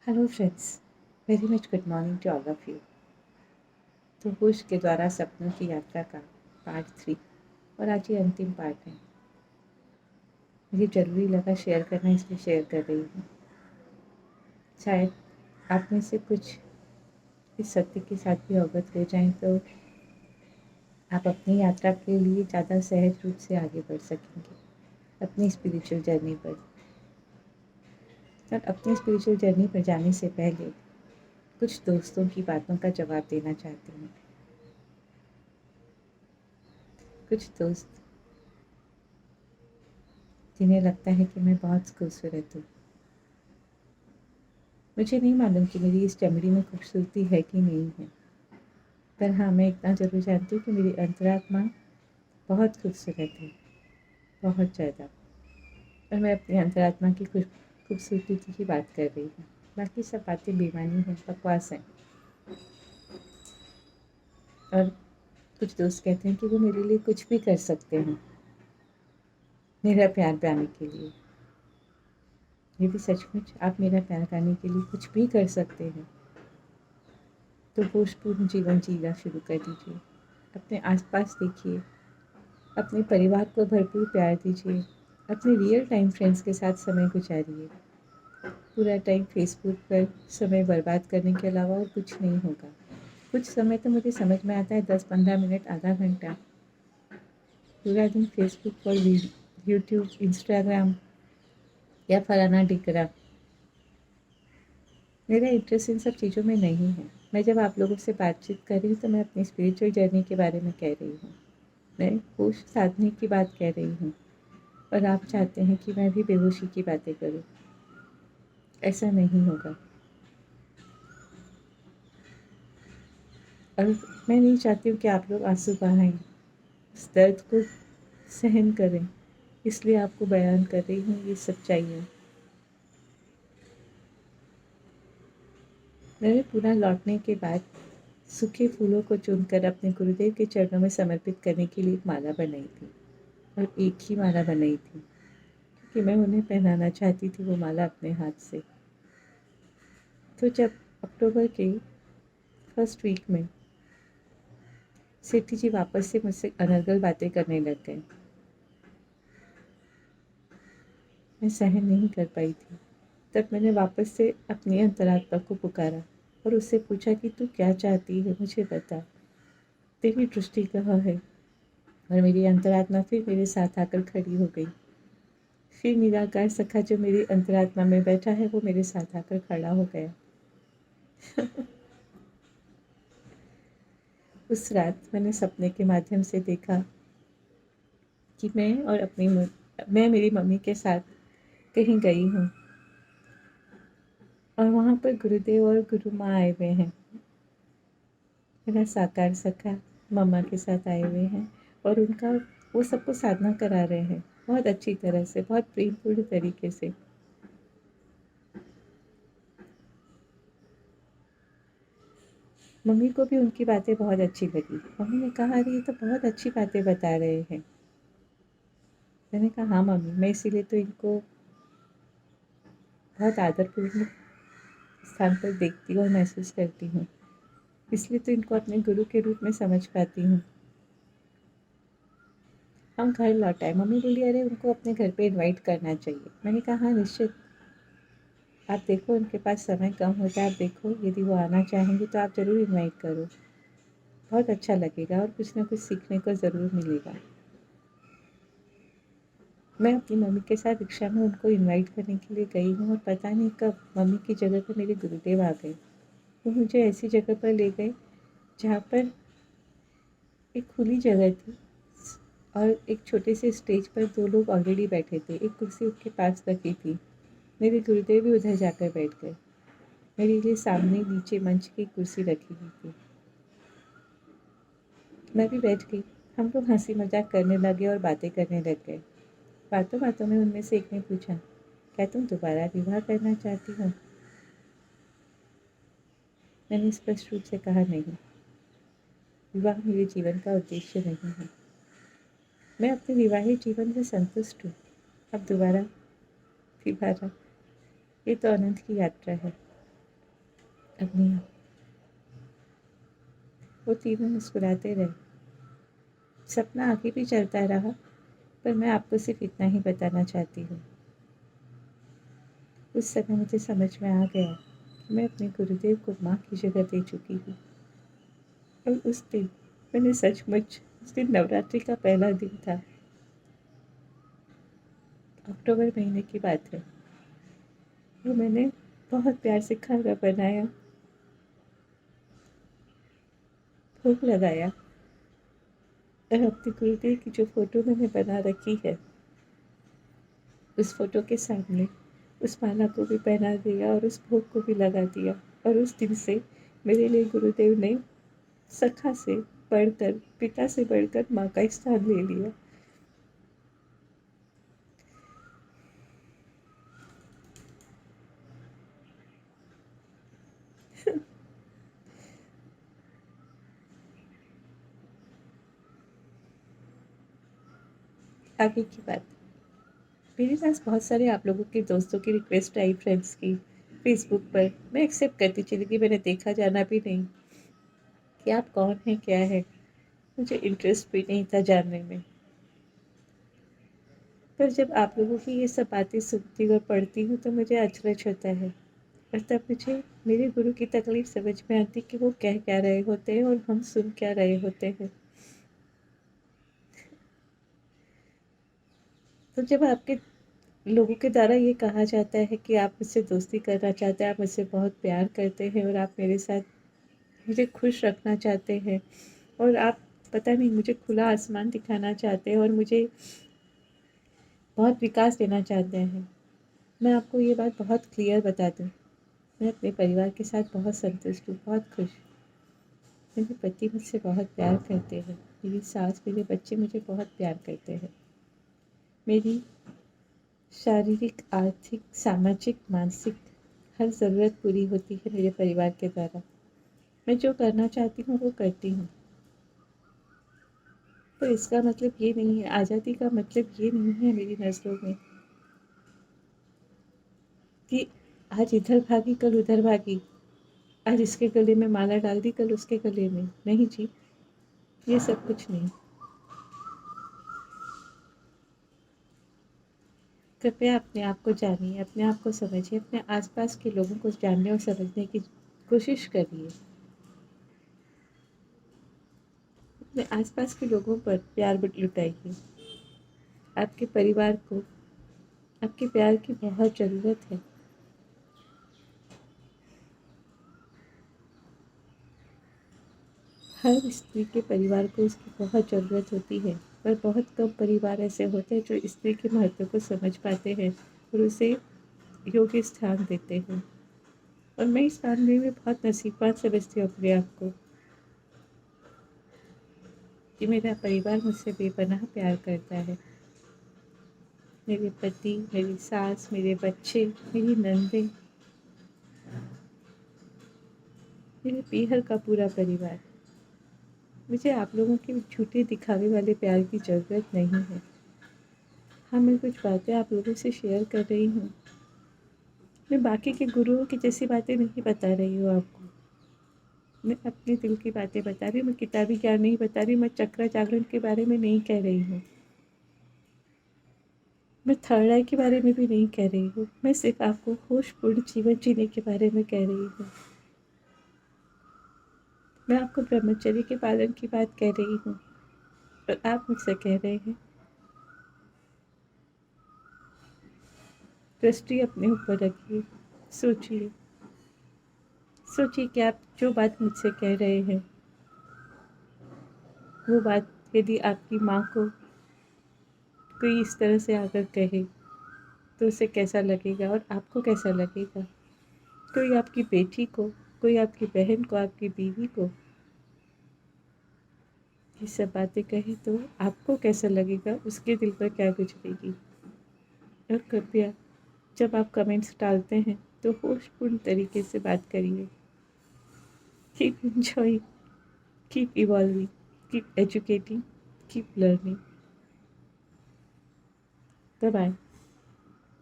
Hello friends, very much good morning to all of you. तो होश के द्वारा सपनों की यात्रा का पार्ट 3 और आज ये अंतिम पार्ट है। मुझे ज़रूरी लगा शेयर करना, इसलिए शेयर कर रही हूँ। शायद आप में से कुछ इस सत्य के साथ भी अवगत हो जाएं तो आप अपनी यात्रा के लिए ज़्यादा सहज रूप से आगे बढ़ सकेंगे अपनी स्पिरिचुअल जर्नी पर। और अपनी स्पिरिचुअल जर्नी पर जाने से पहले कुछ दोस्तों की बातों का जवाब देना चाहती हूँ। कुछ दोस्त जिन्हें लगता है कि मैं बहुत खूबसूरत हूँ। मुझे नहीं मालूम कि मेरी इस चमड़ी में खूबसूरती है कि नहीं है, पर हाँ, मैं इतना ज़रूर जानती हूँ कि मेरी अंतरात्मा बहुत खूबसूरत है, बहुत ज़्यादा। और मैं अपनी अंतरात्मा की खूबसूरती की बात कर रही हूँ। बाकी सब बातें बेमानी हैं, बकवास हैं। और कुछ दोस्त कहते हैं कि वो मेरे लिए कुछ भी कर सकते हैं मेरा प्यार पाने के लिए। यदि सचमुच आप मेरा प्यार पाने के लिए कुछ भी कर सकते हैं तो होशपूर्ण जीवन जीना शुरू कर दीजिए। अपने आसपास देखिए, अपने परिवार को भरपूर प्यार दीजिए, अपने रियल टाइम फ्रेंड्स के साथ समय गुजारिए। पूरा टाइम फेसबुक पर समय बर्बाद करने के अलावा और कुछ नहीं होगा। कुछ समय तो मुझे समझ में आता है, 10-15 मिनट, आधा घंटा। पूरा दिन फेसबुक पर यूट्यूब, इंस्टाग्राम या फलाना ढिकरा, मेरा इंटरेस्ट इन सब चीज़ों में नहीं है। मैं जब आप लोगों से बातचीत कर रही हूँ तो मैं अपनी स्पिरिचुअल जर्नी के बारे में कह रही हूँ। मैं होश साधने की बात कह रही हूँ और आप चाहते हैं कि मैं भी बेहोशी की बातें करूँ। ऐसा नहीं होगा। और मैं नहीं चाहती हूँ कि आप लोग आंसू बहाएं, इस दर्द को सहन करें, इसलिए आपको बयान कर रही हूँ ये सच्चाइयाँ। मेरे पूरा लौटने के बाद सूखे फूलों को चुनकर अपने गुरुदेव के चरणों में समर्पित करने के लिए एक माला बनाई थी, और एक ही माला बनाई थी क्योंकि मैं उन्हें पहनाना चाहती थी वो माला अपने हाथ से। तो जब अक्टूबर के फर्स्ट वीक में सेठी जी वापस से मुझसे अनर्गल बातें करने लग गए, मैं सहन नहीं कर पाई थी। तब मैंने वापस से अपनी अंतरात्मा को पुकारा और उससे पूछा कि तू क्या चाहती है, मुझे बता, तेरी दृष्टि कहाँ है। और मेरी अंतरात्मा फिर मेरे साथ आकर खड़ी हो गई। फिर निराकार सखा जो मेरी अंतरात्मा में बैठा है वो मेरे साथ आकर खड़ा हो गया। उस रात मैंने सपने के माध्यम से देखा कि मैं मेरी मम्मी के साथ कहीं गई हूँ और वहाँ पर गुरुदेव और गुरु माँ आए हुए हैं। मेरा साकार सखा मम्मा के साथ आए हुए हैं और वो सबको साधना करा रहे हैं, बहुत अच्छी तरह से, बहुत प्रेमपूर्ण तरीके से। मम्मी को भी उनकी बातें बहुत अच्छी लगी। मम्मी ने कहा, अरे ये तो बहुत अच्छी बातें बता रहे हैं। मैंने कहा, हाँ मम्मी, मैं इसीलिए तो इनको बहुत आदरपूर्ण स्थान पर देखती हूँ और महसूस करती हूँ, इसलिए तो इनको अपने गुरु के रूप में समझ पाती हूँ। हम घर लौट आए। मम्मी बोली, अरे उनको अपने घर पे इनवाइट करना चाहिए। मैंने कहा, हाँ निश्चित, आप देखो उनके पास समय कम होता है, आप देखो यदि वो आना चाहेंगे तो आप ज़रूर इनवाइट करो, बहुत अच्छा लगेगा और कुछ ना कुछ सीखने को ज़रूर मिलेगा। मैं अपनी मम्मी के साथ रिक्शा में उनको इनवाइट करने के लिए गई हूँ और पता नहीं कब मम्मी की जगह पर मेरे गुरुदेव आ गए। वो मुझे ऐसी जगह पर ले गए जहाँ पर एक खुली जगह थी और एक छोटे से स्टेज पर 2 लोग ऑलरेडी बैठे थे। एक कुर्सी उनके पास रखी थी। मेरे गुरुदेव भी उधर जाकर बैठ गए। मेरे लिए सामने नीचे मंच की कुर्सी रखी हुई थी। मैं भी बैठ गई। हम लोग हंसी मजाक करने लगे और बातें करने लग गए। बातों बातों में उनमें से एक ने पूछा, क्या तुम दोबारा विवाह करना चाहती हो? मैंने स्पष्ट रूप से कहा, नहीं, विवाह मेरे जीवन का उद्देश्य नहीं है। मैं अपने विवाहित जीवन से संतुष्ट हूँ। अब दोबारा विवाह, ये तो अनंत की यात्रा है। अपनी वो तीनों मुस्कुराते रहे। सपना आगे भी चलता रहा, पर मैं आपको सिर्फ इतना ही बताना चाहती हूँ। उस समय मुझे समझ में आ गया कि मैं अपने गुरुदेव को माँ की जगह दे चुकी हूँ। और उस दिन मैंने सचमुच, उस दिन नवरात्रि का पहला दिन था, अक्टूबर महीने की बात है। और मैंने बहुत प्यार से खाना बनाया, भोग लगाया और अपने गुरुदेव की जो फ़ोटो मैंने बना रखी है, उस फ़ोटो के सामने उस माला को भी पहना दिया और उस भोग को भी लगा दिया। और उस दिन से मेरे लिए गुरुदेव ने सखा से बढ़कर, पिता से बढ़कर माँ का स्थान ले लिया। आगे की बात, मेरे पास बहुत सारे आप लोगों के दोस्तों की रिक्वेस्ट आई, फ्रेंड्स की, फेसबुक पर। मैं एक्सेप्ट करती चली गई, मैंने देखा जाना भी नहीं कि आप कौन हैं, क्या है। मुझे इंटरेस्ट भी नहीं था जानने में। पर जब आप लोगों की ये सब बातें सुनती और पढ़ती हूँ तो मुझे अचरज होता है। और तब मुझे मेरे गुरु की तकलीफ समझ में आती कि वो कह क्या रहे होते हैं और हम सुन क्या रहे होते हैं। तो जब आपके लोगों के द्वारा ये कहा जाता है कि आप मुझसे दोस्ती करना चाहते हैं, आप मुझसे बहुत प्यार करते हैं और आप मेरे साथ मुझे खुश रखना चाहते हैं, और आप पता नहीं मुझे खुला आसमान दिखाना चाहते हैं और मुझे बहुत विकास देना चाहते हैं, मैं आपको ये बात बहुत क्लियर बता दूँ, मैं अपने परिवार के साथ बहुत संतुष्ट हूँ, बहुत खुश। मेरे पति मुझसे बहुत प्यार करते हैं, मेरी सास, मेरे बच्चे मुझे बहुत प्यार करते हैं। मेरी शारीरिक, आर्थिक, सामाजिक, मानसिक हर ज़रूरत पूरी होती है मेरे परिवार के द्वारा। मैं जो करना चाहती हूँ वो करती हूँ। तो इसका मतलब ये नहीं है, आज़ादी का मतलब ये नहीं है मेरी नज़रों में कि आज इधर भागी कल उधर भागी, आज इसके गले में माला डाल दी कल उसके गले में। नहीं जी, ये सब कुछ नहीं। कृपया अपने आप को जानिए, अपने आप को समझिए, अपने आसपास के लोगों को जानने और समझने की कोशिश करिए। अपने आसपास के लोगों पर प्यार लुटाइए। आपके परिवार को आपके प्यार की बहुत ज़रूरत है। हर स्त्री के परिवार को उसकी बहुत ज़रूरत होती है, पर बहुत कम परिवार ऐसे होते हैं जो स्त्री के महत्व को समझ पाते हैं और उसे योग्य स्थान देते हैं। और मैं इस मामले में बहुत नसीबवान समझती हूँ अपने आप को कि मेरा परिवार मुझसे बेपनाह प्यार करता है। मेरे पति, मेरी सास, मेरे बच्चे, मेरी नंदें, मेरे पीहर का पूरा परिवार। मुझे आप लोगों के झूठे दिखावे वाले प्यार की ज़रूरत नहीं है। हाँ, मैं कुछ बातें आप लोगों से शेयर कर रही हूँ। मैं बाकी के गुरुओं की जैसी बातें नहीं बता रही हूँ आपको। मैं अपने दिल की बातें बता रही हूँ, मैं किताबी ज्ञान नहीं बता रही, मैं चक्र जागरण के बारे में नहीं कह रही हूँ, मैं थर्ड आई के बारे में भी नहीं कह रही हूँ। मैं सिर्फ आपको होशपूर्ण जीवन जीने के बारे में कह रही हूँ। मैं आपको ब्रह्मचर्य के पालन की बात कह रही हूँ, पर आप मुझसे कह रहे हैं दृष्टि अपने ऊपर रखिए। सोचिए, सोचिए कि आप जो बात मुझसे कह रहे हैं, वो बात यदि आपकी माँ को कोई इस तरह से आकर कहे तो उसे कैसा लगेगा और आपको कैसा लगेगा। कोई आपकी बेटी को, कोई आपकी बहन को, आपकी बीवी को ये सब बातें कहे तो आपको कैसा लगेगा, उसके दिल पर क्या गुजरेगी। और कृपया जब आप कमेंट्स डालते हैं तो होशपूर्ण तरीके से बात करिए। Keep enjoying, keep evolving, keep educating, keep learning. Bye bye.